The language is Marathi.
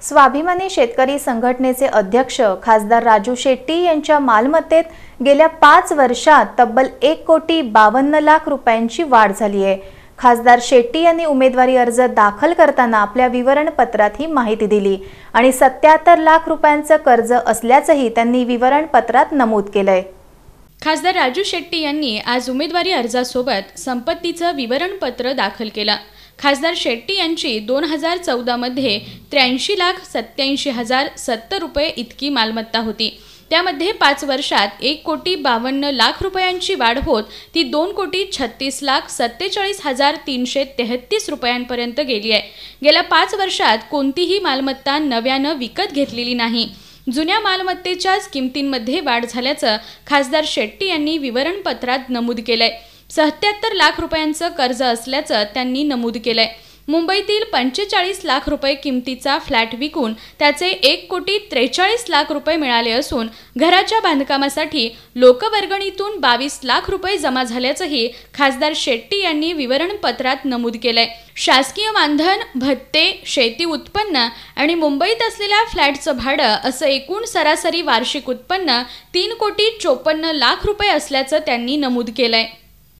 स्वाभिमानी शेतकरी संघटनेचे अध्यक्ष खासदार राजू शेट्टी यांच्या मालमत्तेत गेल्या 5 वर्षात तब्बल 1,52,00,000 रुपयांची वाढ झाली आहे। खासदार शेट्टी यांनी उमेदवारी अर्ज दाखल करताना आपल्या विवरणपत्रात ही माहिती दिली आणि 77 लाख रुपयांचे कर्ज असल्याचंही त्यांनी विवरणपत्रात नमूद केलंय। खासदार राजू शेट्टी यांनी आज उमेदवारी अर्जासोबत संपत्तीचं विवरणपत्र दाखल केलं। खासदार शेट्टी यांची 2014 मध्ये 83,87,070 रुपये इतकी मालमत्ता होती। त्यामध्ये 5 वर्षात 1,52,00,000 रुपयांची वाढ होत ती 2,36,47,333 रुपयांपर्यंत गेली आहे। गेल्या 5 वर्षात कोणतीही मालमत्ता नव्यानं विकत घेतलेली नाही। जुन्या मालमत्तेच्याच किमतींमध्ये वाढ झाल्याचं खासदार शेट्टी यांनी विवरणपत्रात नमूद केलंय। 77 लाख रुपयांचं कर्ज असल्याचं त्यांनी नमूद केलंय। मुंबईतील 45 लाख रुपये किमतीचा फ्लॅट विकून त्याचे 1,43,00,000 रुपये मिळाले असून घराच्या बांधकामासाठी लोकवर्गणीतून 22 लाख रुपये जमा झाल्याचंही खासदार शेट्टी यांनी विवरणपत्रात नमूद केलंय। शासकीय मानधन, भत्ते, शेती उत्पन्न आणि मुंबईत असलेल्या फ्लॅटचं भाडं असं एकूण सरासरी वार्षिक उत्पन्न 3,54,00,000 रुपये असल्याचं त्यांनी नमूद केलंय।